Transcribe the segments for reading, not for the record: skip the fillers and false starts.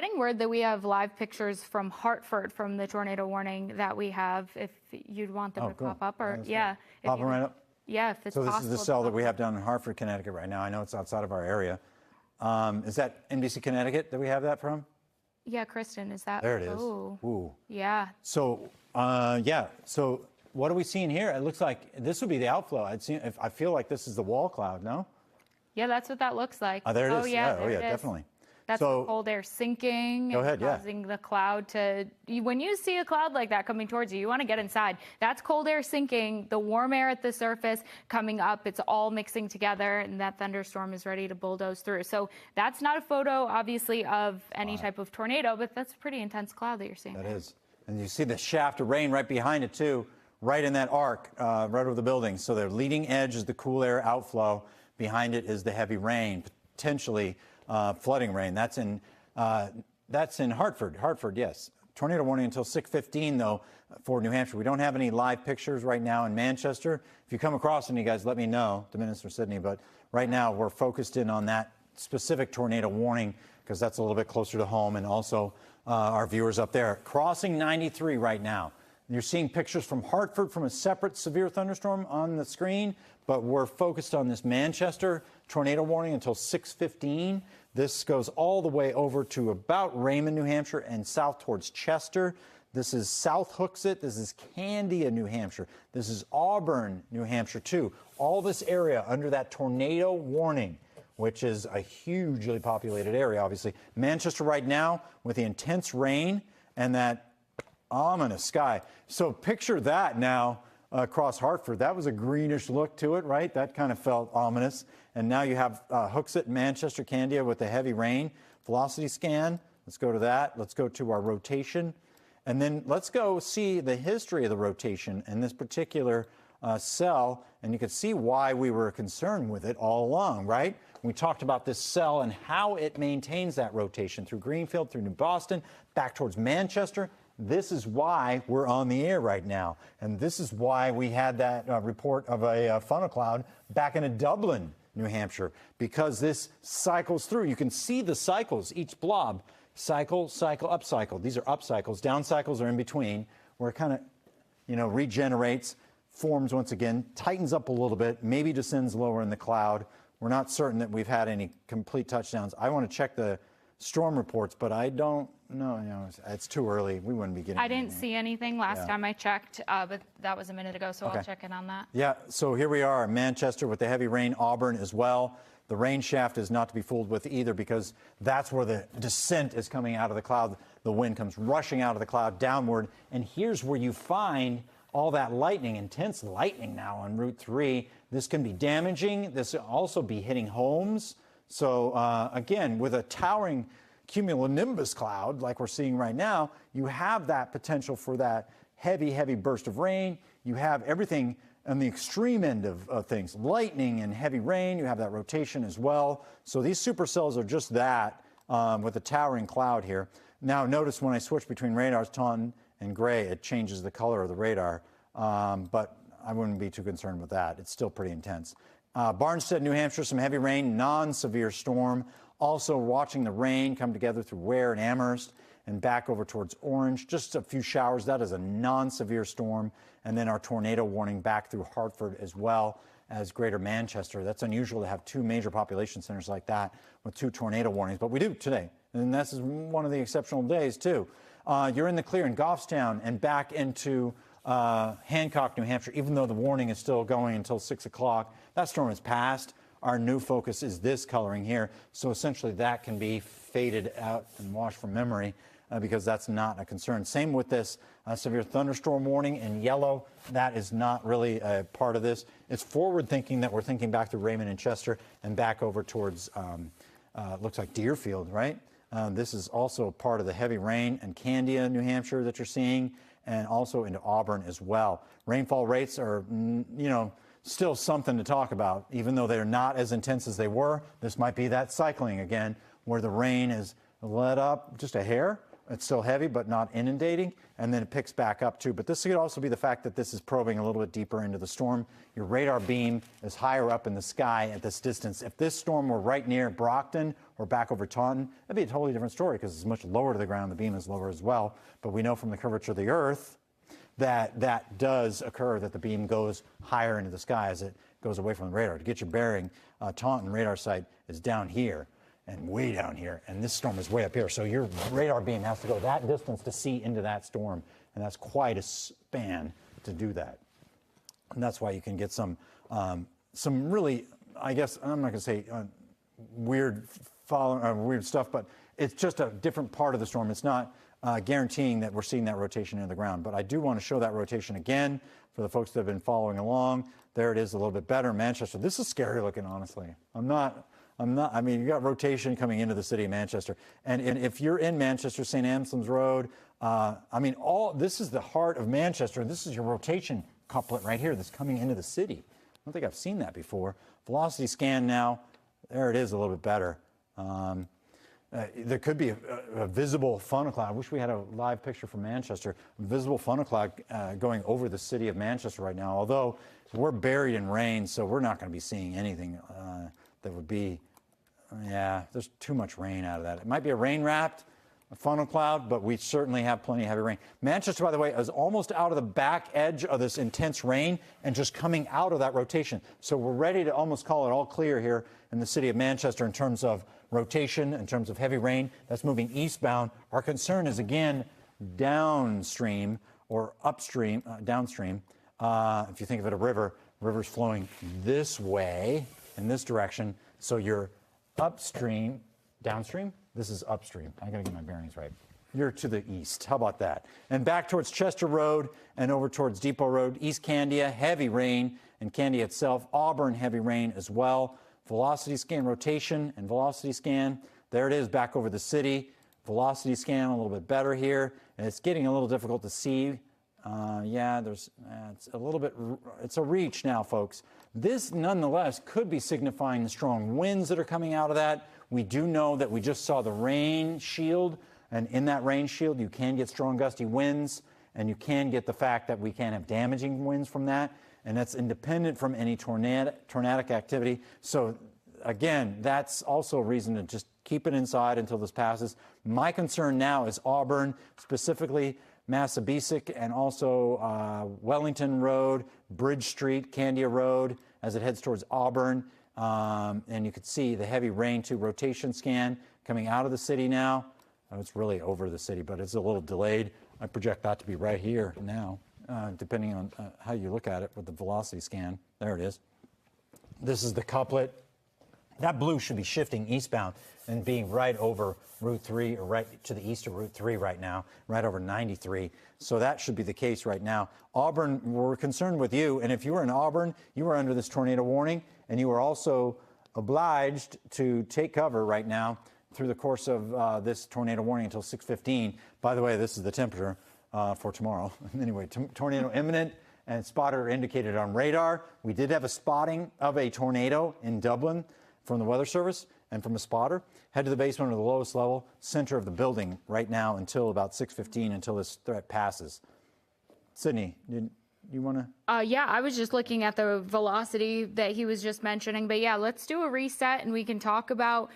getting word that we have live pictures from Hartford from the tornado warning that we have. If you'd want them to cool. pop up, or Pop them right up. Yeah, if it's so this possible. is the cell that we have down in Hartford, Connecticut right now. I know it's outside of our area. Is that NBC Connecticut that we have that from? Yeah, Kristen, is that? There it is. Oh. Ooh. Yeah. So, So what are we seeing here? It looks like this would be the outflow. I feel like this is the wall cloud, no? Yeah, that's what that looks like. Oh, there it is. Yeah, oh, yeah, definitely. That's the cold air sinking and causing the cloud to... When you see a cloud like that coming towards you, you want to get inside. That's cold air sinking, the warm air at the surface coming up. It's all mixing together, and that thunderstorm is ready to bulldoze through. So that's not a photo, obviously, of any type of tornado, but that's a pretty intense cloud that you're seeing. That is. And you see the shaft of rain right behind it, too, right in that arc, right over the building. So the leading edge is the cool air outflow. Behind it is the heavy rain, potentially flooding rain. That's in Hartford. Hartford, yes. Tornado warning until 6:15, though, for New Hampshire. We don't have any live pictures right now in Manchester. If you come across any, guys, let me know, Minister Sidney. But right now, we're focused in on that specific tornado warning because that's a little bit closer to home, and also our viewers up there. Crossing 93 right now. You're seeing pictures from Hartford from a separate severe thunderstorm on the screen, but we're focused on this Manchester tornado warning until 6:15. This goes all the way over to about Raymond, New Hampshire, and south towards Chester. This is South Hooksett. This is Candia, New Hampshire. This is Auburn, New Hampshire, too. All this area under that tornado warning, which is a hugely populated area, obviously. Manchester right now with the intense rain and that ominous sky. So picture that now across Hartford. That was a greenish look to it, right? That kind of felt ominous. And now you have Hooksett, Manchester, Candia with the heavy rain. Velocity scan. Let's go to that. Let's go to our rotation. And then let's go see the history of the rotation in this particular cell. And you can see why we were concerned with it all along, right? We talked about this cell and how it maintains that rotation through Greenfield, through New Boston, back towards Manchester. This is why we're on the air right now. And this is why we had that report of a funnel cloud back in Dublin, New Hampshire, because this cycles through. You can see the cycles, each blob, cycle, cycle, up cycle. These are up cycles. Down cycles are in between, where it kind of, regenerates, forms once again, tightens up a little bit, maybe descends lower in the cloud. We're not certain that we've had any complete touchdowns. I want to check the storm reports, but I don't know. It's too early. We wouldn't be getting I didn't see anything last time I checked, but that was a minute ago, so I'll check in on that. Yeah, so here we are, Manchester with the heavy rain, Auburn as well. The rain shaft is not to be fooled with either, because that's where the descent is coming out of the cloud. The wind comes rushing out of the cloud downward, and here's where you find all that lightning, intense lightning now on Route 3. This can be damaging. This will also be hitting homes. So, again, with a towering cumulonimbus cloud like we're seeing right now, you have that potential for that heavy, heavy burst of rain. You have everything on the extreme end of things, lightning and heavy rain. You have that rotation as well. So these supercells are just that with a towering cloud here. Now, notice when I switch between radars, Taunton and gray, it changes the color of the radar. But I wouldn't be too concerned with that. It's still pretty intense. Barnstead, New Hampshire, some heavy rain, non-severe storm. Also watching the rain come together through Ware and Amherst and back over towards Orange. Just a few showers. That is a non-severe storm. And then our tornado warning back through Hartford as well as Greater Manchester. That's unusual to have two major population centers like that with two tornado warnings. But we do today. And this is one of the exceptional days, too. You're in the clear in Goffstown and back into Hancock, New Hampshire, even though the warning is still going until 6 o'clock. That storm is past. Our new focus is this coloring here. So essentially that can be faded out and washed from memory because that's not a concern. Same with this severe thunderstorm warning in yellow. That is not really a part of this. It's forward thinking that we're thinking back to Raymond and Chester and back over towards, looks like Deerfield, right? This is also part of the heavy rain in Candia, New Hampshire that you're seeing, and also into Auburn as well. Rainfall rates are, still something to talk about, even though they're not as intense as they were. This might be that cycling again, where the rain is let up just a hair It's still heavy, but not inundating, and then it picks back up too. But this could also be the fact that this is probing a little bit deeper into the storm. Your radar beam is higher up in the sky at this distance. If this storm were right near Brockton or back over Taunton, that'd be a totally different story because it's much lower to the ground. The beam is lower as well. But we know from the curvature of the Earth that that does occur, that the beam goes higher into the sky as it goes away from the radar. To get your bearing, Taunton radar site is down here and way down here, and this storm is way up here. So your radar beam has to go that distance to see into that storm, and that's quite a span to do that. And that's why you can get some really, I guess, I'm not going to say weird stuff, but it's just a different part of the storm. It's not guaranteeing that we're seeing that rotation into the ground. But I do want to show that rotation again for the folks that have been following along. There it is, a little bit better in Manchester. This is scary looking, honestly. I mean, you got rotation coming into the city of Manchester. And if you're in Manchester, St. Anselm's Road, I mean, this is the heart of Manchester. This is your rotation couplet right here that's coming into the city. I don't think I've seen that before. Velocity scan now, there it is, a little bit better. There could be a visible funnel cloud. I wish we had a live picture from Manchester. Visible funnel cloud going over the city of Manchester right now, although we're buried in rain, so we're not going to be seeing anything that would be, there's too much rain out of that. It might be a rain-wrapped funnel cloud, but we certainly have plenty of heavy rain. Manchester, by the way, is almost out of the back edge of this intense rain and just coming out of that rotation. So we're ready to almost call it all clear here in the city of Manchester in terms of rotation, in terms of heavy rain that's moving eastbound. Our concern is, again, downstream or upstream, downstream. If you think of it, a river's flowing this way, in this direction. So you're upstream, downstream? This is upstream. I got to get my bearings right. You're to the east. How about that? And back towards Chester Road and over towards Depot Road, East Candia, heavy rain, and Candia itself, Auburn, heavy rain as well. Velocity scan, rotation, and velocity scan. There it is back over the city. Velocity scan a little bit better here. And it's getting a little difficult to see. It's a little bit, it's a reach now, folks. This, nonetheless, could be signifying the strong winds that are coming out of that. We do know that we just saw the rain shield, and in that rain shield, you can get strong gusty winds, and you can get the fact that we can have damaging winds from that, and that's independent from any tornadic activity. So, again, that's also a reason to just keep it inside until this passes. My concern now is Auburn, specifically Massabesic, and also Wellington Road, Bridge Street, Candia Road, as it heads towards Auburn. And you can see the heavy rain to rotation scan coming out of the city now. It's really over the city, but it's a little delayed. I project that to be right here now, depending on how you look at it with the velocity scan. There it is. This is the couplet. That blue should be shifting eastbound and being right over Route 3, or right to the east of Route 3 right now, right over 93. So that should be the case right now. Auburn, we're concerned with you, and if you were in Auburn, you were under this tornado warning, and you are also obliged to take cover right now through the course of this tornado warning until 6:15. By the way, this is the temperature for tomorrow. Anyway, tornado imminent and spotter indicated on radar. We did have a spotting of a tornado in Dublin from the Weather Service and from a spotter. Head to the basement or the lowest level, center of the building right now until about 6:15, until this threat passes. Sydney, you want to? Yeah, I was just looking at the velocity that he was just mentioning. But yeah, let's do a reset and we can talk about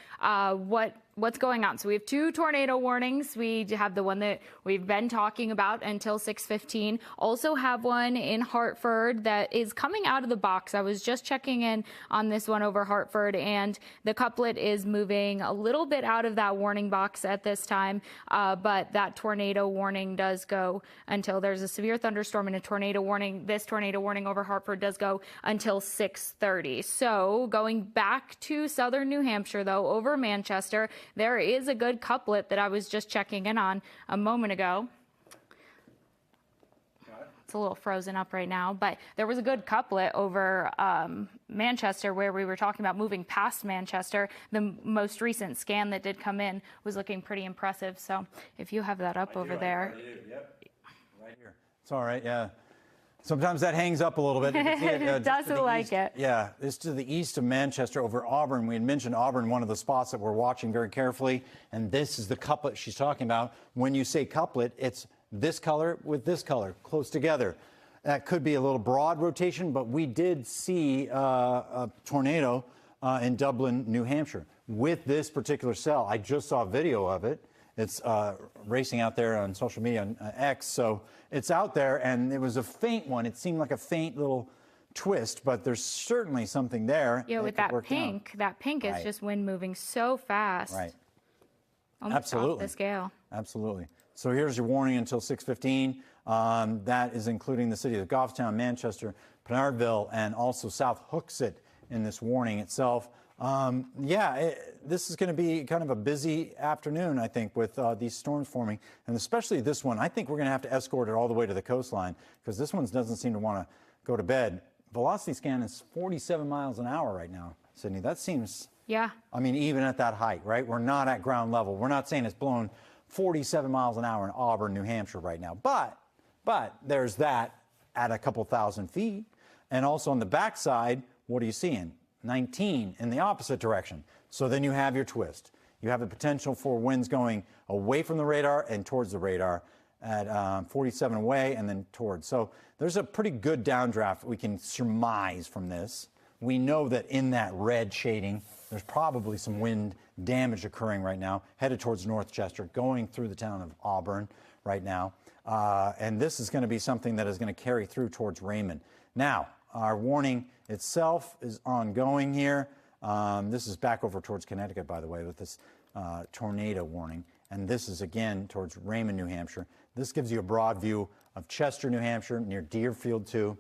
what's going on. So we have two tornado warnings. We have the one that we've been talking about until 6:15. Also have one in Hartford that is coming out of the box. I was just checking in on this one over Hartford, and the couplet is moving a little bit out of that warning box at this time. But that tornado warning does go until there's a severe thunderstorm and a tornado warning. This tornado warning over Hartford does go until 6:30. So going back to southern New Hampshire, though, over Manchester, there is a good couplet that I was just checking in on a moment ago. It's a little frozen up right now, but there was a good couplet over Manchester where we were talking about moving past Manchester. The most recent scan that did come in was looking pretty impressive. So if you have that up over there. Yep. Right here. It's all right, yeah. Sometimes that hangs up a little bit. You can see it, doesn't like it. Yeah, it's to the east of Manchester over Auburn. We had mentioned Auburn, one of the spots that we're watching very carefully. And this is the couplet she's talking about. When you say couplet, it's this color with this color close together. That could be a little broad rotation, but we did see a tornado in Dublin, New Hampshire with this particular cell. I just saw a video of it. It's racing out there on social media on X, so it's out there, and it was a faint one. It seemed like a faint little twist, but there's certainly something there. Yeah, with that pink is just wind moving so fast. Right. Almost Absolutely. off the scale. Absolutely. So here's your warning until 6:15. That is including the city of Goffstown, Manchester, Pinardville, and also South Hooksett in this warning itself. This is going to be kind of a busy afternoon, I think, with these storms forming, and especially this one. I think we're going to have to escort it all the way to the coastline because this one doesn't seem to want to go to bed. Velocity scan is 47 miles an hour right now, Sydney. That seems, yeah. I mean, even at that height, right? We're not at ground level. We're not saying it's blowing 47 miles an hour in Auburn, New Hampshire right now. But there's that at a couple thousand feet. And also on the backside, what are you seeing? 19 in the opposite direction. So then you have your twist. You have the potential for winds going away from the radar and towards the radar at 47 away and then towards. So there's a pretty good downdraft we can surmise from this. We know that in that red shading, there's probably some wind damage occurring right now, headed towards North Chester, going through the town of Auburn right now. And this is going to be something that is going to carry through towards Raymond. Now, our warning itself is ongoing here. This is back over towards Connecticut, by the way, with this tornado warning. And this is, again, towards Raymond, New Hampshire. This gives you a broad view of Chester, New Hampshire, near Deerfield, too.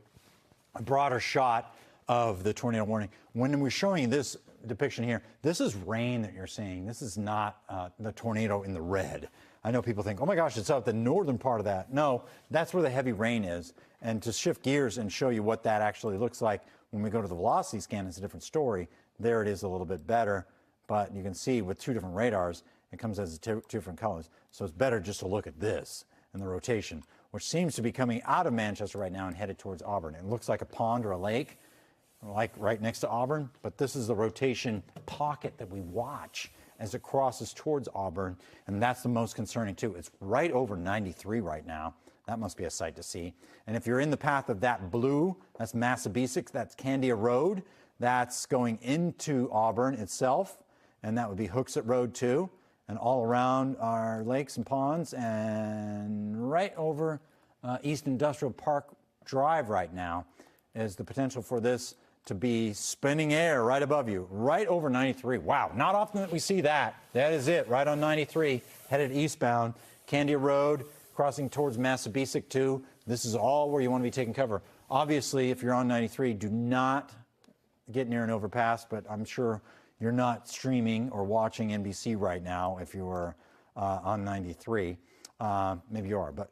A broader shot of the tornado warning. When we're showing you this depiction here, this is rain that you're seeing. This is not the tornado in the red. I know people think, oh my gosh, it's out the northern part of that. No, that's where the heavy rain is. And to shift gears and show you what that actually looks like when we go to the velocity scan, it's a different story. There it is a little bit better, but you can see with two different radars, it comes as two different colors. So it's better just to look at this and the rotation, which seems to be coming out of Manchester right now and headed towards Auburn. It looks like a pond or a lake, like right next to Auburn, but this is the rotation pocket that we watch as it crosses towards Auburn, and that's the most concerning too. It's right over 93 right now. That must be a sight to see. And if you're in the path of that blue, that's Massabesic, that's Candia Road, that's going into Auburn itself, and that would be Hooksett Road too, and all around our lakes and ponds, and right over East Industrial Park Drive right now is the potential for this to be spinning air right above you, right over 93. Wow, not often that we see that. That is it, right on 93, headed eastbound, Candia Road, crossing towards Massabesic too. This is all where you want to be taking cover. Obviously, if you're on 93, do not get near an overpass, but I'm sure you're not streaming or watching NBC right now if you are on 93. Maybe you are, but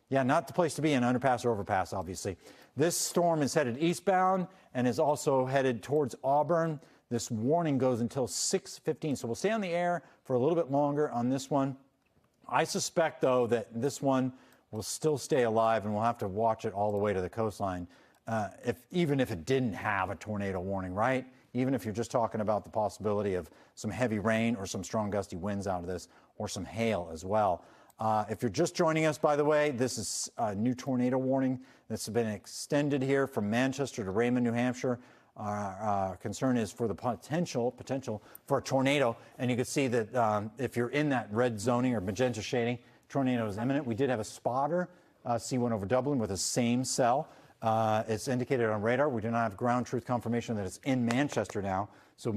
yeah, not the place to be, an underpass or overpass, obviously. This storm is headed eastbound and is also headed towards Auburn. This warning goes until 6:15, so we'll stay on the air for a little bit longer on this one. I suspect, though, that this one will still stay alive and we'll have to watch it all the way to the coastline, even if it didn't have a tornado warning, right? Even if you're just talking about the possibility of some heavy rain or some strong gusty winds out of this, or some hail as well. If you're just joining us, by the way, this is a new tornado warning that's been extended here from Manchester to Raymond, New Hampshire. Our concern is for the potential for a tornado. And you can see that if you're in that red zoning or magenta shading, tornado is imminent. We did have a spotter, C1 over Dublin, with the same cell. It's indicated on radar. We do not have ground truth confirmation that it's in Manchester now. So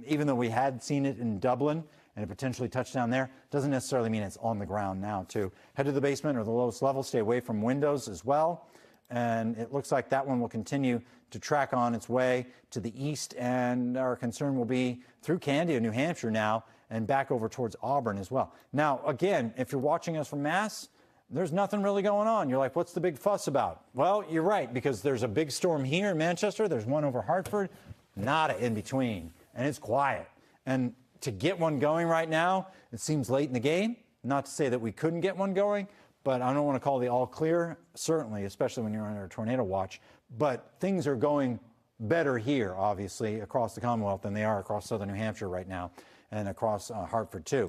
even though we had seen it in Dublin and it potentially touched down there, doesn't necessarily mean it's on the ground now, too. Head to the basement or the lowest level. Stay away from windows as well. And it looks like that one will continue to track on its way to the east. And our concern will be through Candia, New Hampshire now, and back over towards Auburn as well. Now, again, if you're watching us from Mass, there's nothing really going on. You're like, what's the big fuss about? Well, you're right, because there's a big storm here in Manchester. There's one over Hartford, nada in between, and it's quiet. And to get one going right now, it seems late in the game. Not to say that we couldn't get one going, but I don't want to call the all clear, certainly, especially when you're under a tornado watch. But things are going better here, obviously, across the Commonwealth than they are across southern New Hampshire right now and across Hartford, too.